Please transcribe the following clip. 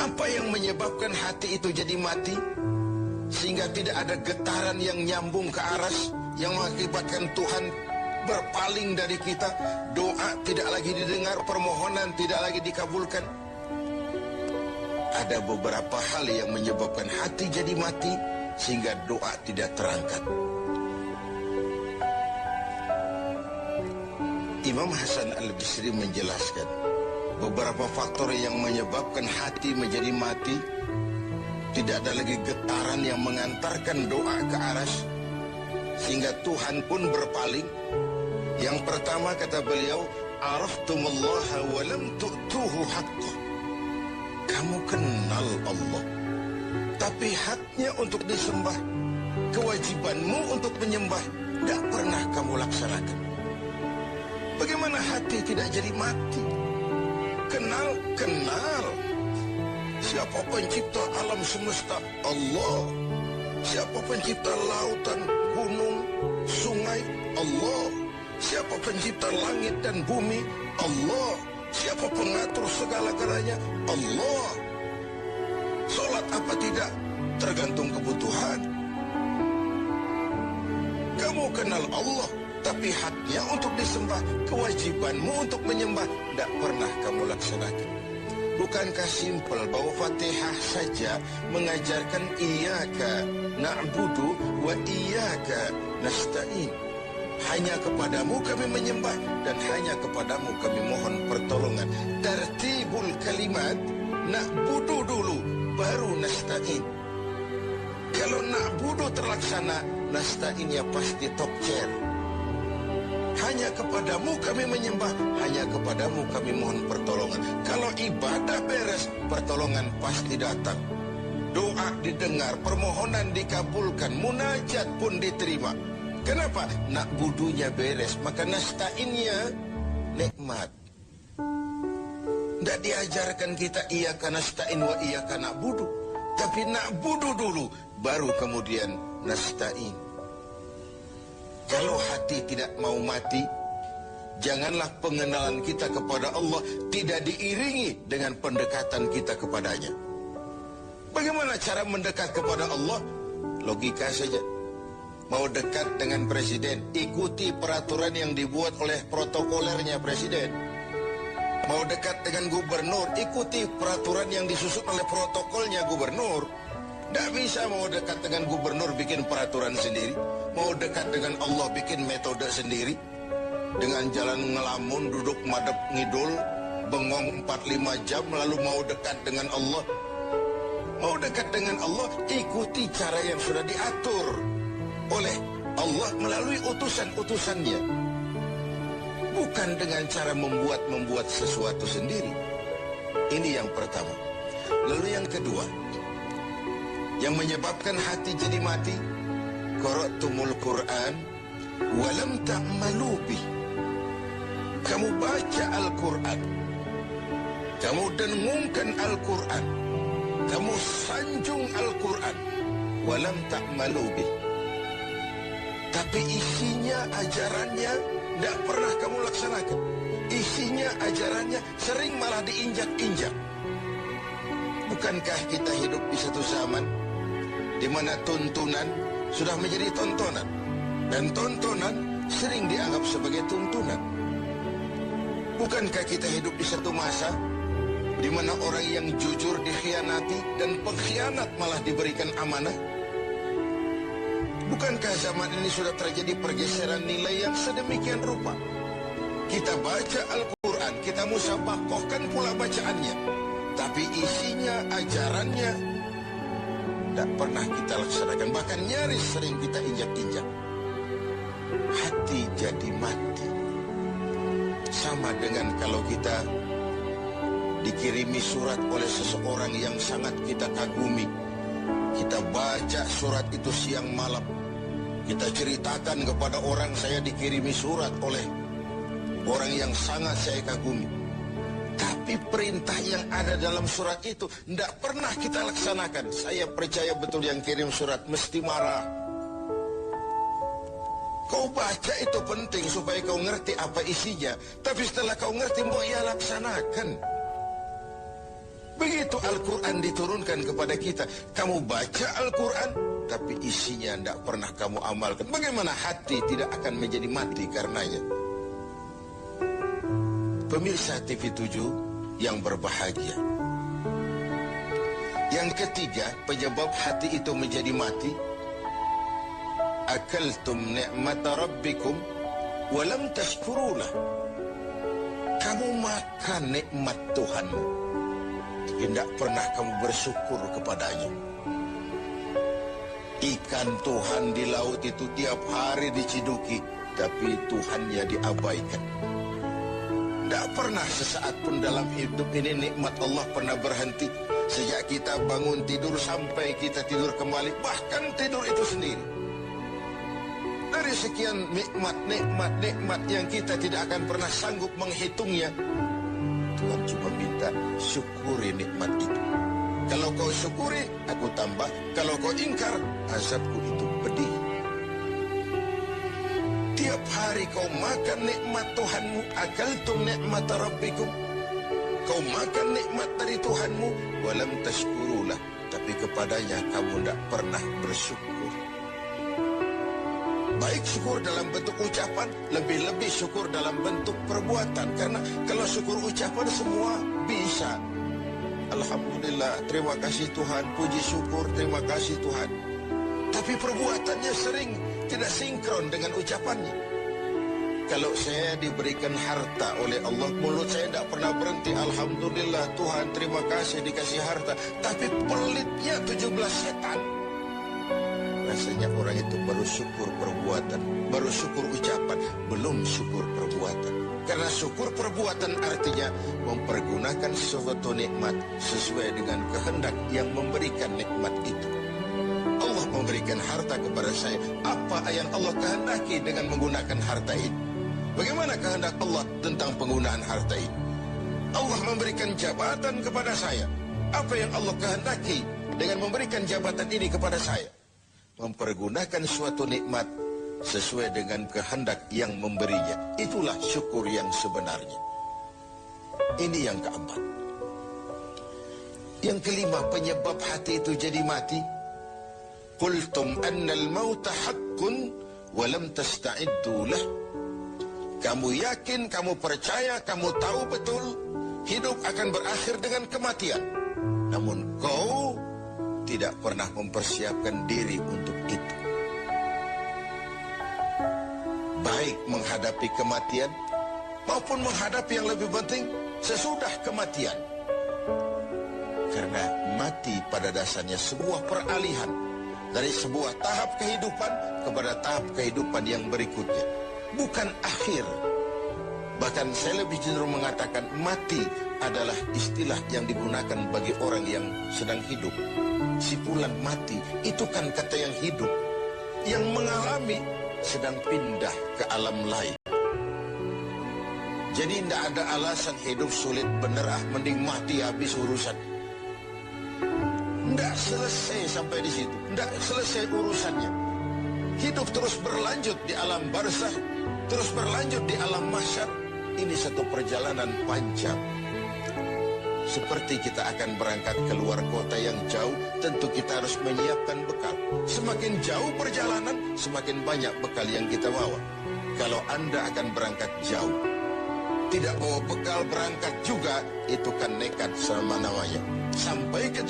Apa yang menyebabkan hati itu jadi mati? Sehingga tidak ada getaran yang nyambung ke aras, yang mengakibatkan Tuhan berpaling dari kita. Doa tidak lagi didengar, permohonan tidak lagi dikabulkan. Ada beberapa hal yang menyebabkan hati jadi mati, sehingga doa tidak terangkat. Imam Hasan Al-Basri menjelaskan beberapa faktor yang menyebabkan hati menjadi mati. Tidak ada lagi getaran yang mengantarkan doa ke aras, sehingga Tuhan pun berpaling. Yang pertama kata beliau, araftumallaha wa lam tu'tuhu haqqah. Kamu kenal Allah, tapi haknya untuk disembah, kewajibanmu untuk menyembah, tidak pernah kamu laksanakan. Bagaimana hati tidak jadi mati? Kenal. Siapa pencipta alam semesta? Allah. Siapa pencipta lautan, gunung, sungai? Allah. Siapa pencipta langit dan bumi? Allah. Siapa pengatur segala-galanya? Allah. Salat apa tidak? Tergantung kebutuhan. Kamu kenal Allah, tapi haknya untuk disembah, kewajibanmu untuk menyembah, tidak pernah kamu laksanakan. Bukankah simpel bahwa Fatihah saja mengajarkan iyyaka na'budu wa iyyaka nasta'in. Hanya kepadamu kami menyembah dan hanya kepadamu kami mohon pertolongan. Tertibul kalimat, na'budu dulu baru nasta'in. Kalau na'budu terlaksana, nasta'innya pasti top chair. Hanya kepadamu kami menyembah, hanya kepadamu kami mohon pertolongan. Kalau ibadah beres, pertolongan pasti datang. Doa didengar, permohonan dikabulkan, munajat pun diterima. Kenapa? Nak budunya beres, maka nasta'innya nikmat. Tidak diajarkan kita iyyaka nasta'in wa iyyaka na'budu, tapi na'budu dulu, baru kemudian nasta'in. Kalau hati tidak mau mati, janganlah pengenalan kita kepada Allah tidak diiringi dengan pendekatan kita kepadanya. Bagaimana cara mendekat kepada Allah? Logika saja. Mau dekat dengan presiden, ikuti peraturan yang dibuat oleh protokolernya presiden. Mau dekat dengan gubernur, ikuti peraturan yang disusun oleh protokolnya gubernur. Tidak bisa mau dekat dengan gubernur bikin peraturan sendiri. Mau dekat dengan Allah bikin metode sendiri. Dengan jalan ngelamun, duduk madep ngidul, bengong 4-5 jam lalu mau dekat dengan Allah. Mau dekat dengan Allah, ikuti cara yang sudah diatur oleh Allah melalui utusan-utusannya. Bukan dengan cara membuat sesuatu sendiri. Ini yang pertama. Lalu yang kedua, yang menyebabkan hati jadi mati, qara'tumul Qur'an walam ta'malu bih. Kamu baca Al-Quran, kamu dengungkan Al-Quran, kamu sanjung Al-Quran, walam ta'malu bih, tapi isinya, ajarannya tidak pernah kamu laksanakan. Isinya, ajarannya sering malah diinjak-injak. Bukankah kita hidup di satu zaman di mana tuntunan sudah menjadi tontonan, dan tontonan sering dianggap sebagai tuntunan? Bukankah kita hidup di satu masa di mana orang yang jujur dikhianati dan pengkhianat malah diberikan amanah? Bukankah zaman ini sudah terjadi pergeseran nilai yang sedemikian rupa? Kita baca Al-Quran, kita musabakohkan pula bacaannya, tapi isinya, ajarannya tidak pernah kita laksanakan, bahkan nyaris sering kita injak-injak. Hati jadi mati. Sama dengan kalau kita dikirimi surat oleh seseorang yang sangat kita kagumi. Kita baca surat itu siang malam. Kita ceritakan kepada orang, saya dikirimi surat oleh orang yang sangat saya kagumi. Tapi perintah yang ada dalam surat itu tidak pernah kita laksanakan. Saya percaya betul yang kirim surat mesti marah. Kau baca itu penting supaya kau ngerti apa isinya, tapi setelah kau ngerti mau ia laksanakan. Begitu Begitu Al-Quran diturunkan kepada kita, kamu baca Al-Quran, tapi isinya tidak pernah kamu amalkan. Bagaimana hati tidak akan menjadi mati karenanya? Pemirsa TV7 yang berbahagia, yang ketiga penyebab hati itu menjadi mati, akaltum ni'mata rabbikum walam tashkurulah. Kamu makan nikmat Tuhanmu, tidak pernah kamu bersyukur kepadanya. Ikan Tuhan di laut itu tiap hari diciduki, tapi Tuhannya diabaikan. Tidak pernah sesaat pun dalam hidup ini nikmat Allah pernah berhenti. Sejak kita bangun tidur sampai kita tidur kembali, bahkan tidur itu sendiri. Dari sekian nikmat yang kita tidak akan pernah sanggup menghitungnya, Tuhan cuma minta syukuri nikmat itu. Kalau kau syukuri, aku tambah. Kalau kau ingkar, azabku itu pedih. Tiap hari kau makan nikmat Tuhanmu, akaltum ni'mata rabbikum. Kau makan nikmat dari Tuhanmu, walam tashkurulah, tapi kepadanya kamu tidak pernah bersyukur. Baik syukur dalam bentuk ucapan, lebih-lebih syukur dalam bentuk perbuatan. Karena kalau syukur ucapan semua bisa. Alhamdulillah, terima kasih Tuhan, puji syukur, terima kasih Tuhan. Tapi perbuatannya sering tidak sinkron dengan ucapannya. Kalau saya diberikan harta oleh Allah, mulut saya tidak pernah berhenti. Alhamdulillah Tuhan, terima kasih dikasih harta. Tapi pelitnya 17 setan. Rasanya orang itu baru syukur perbuatan, baru syukur ucapan, belum syukur perbuatan. Karena syukur perbuatan artinya mempergunakan suatu nikmat sesuai dengan kehendak yang memberikan nikmat itu. Allah memberikan harta kepada saya. Apa yang Allah kehendaki dengan menggunakan harta itu? Bagaimana kehendak Allah tentang penggunaan harta itu? Allah memberikan jabatan kepada saya. Apa yang Allah kehendaki dengan memberikan jabatan ini kepada saya? Mempergunakan suatu nikmat sesuai dengan kehendak yang memberinya. Itulah syukur yang sebenarnya. Ini yang keempat. Yang kelima, penyebab hati itu jadi mati. Qultum annal mauta haqqun walam tasta'iddu lah. Kamu yakin, kamu percaya, kamu tahu betul hidup akan berakhir dengan kematian. Namun kau tidak pernah mempersiapkan diri untuk itu. Baik menghadapi kematian maupun menghadapi yang lebih penting sesudah kematian. Karena mati pada dasarnya sebuah peralihan dari sebuah tahap kehidupan kepada tahap kehidupan yang berikutnya. Bukan akhir. Bahkan saya lebih cenderung mengatakan mati adalah istilah yang digunakan bagi orang yang sedang hidup. Sipulan mati itu kan kata yang hidup. Yang mengalami sedang pindah ke alam lain. Jadi tidak ada alasan hidup sulit bener, mending mati habis urusan. Tidak selesai sampai di situ. Tidak selesai urusannya. Hidup terus berlanjut di alam barzakh, terus berlanjut di alam mahsyar. Ini satu perjalanan panjang. Seperti kita akan berangkat keluar kota yang jauh, tentu kita harus menyiapkan bekal. Semakin jauh perjalanan, semakin banyak bekal yang kita bawa. Kalau Anda akan berangkat jauh, tidak bawa bekal berangkat juga, itu kan nekat sama namanya. Sampai ke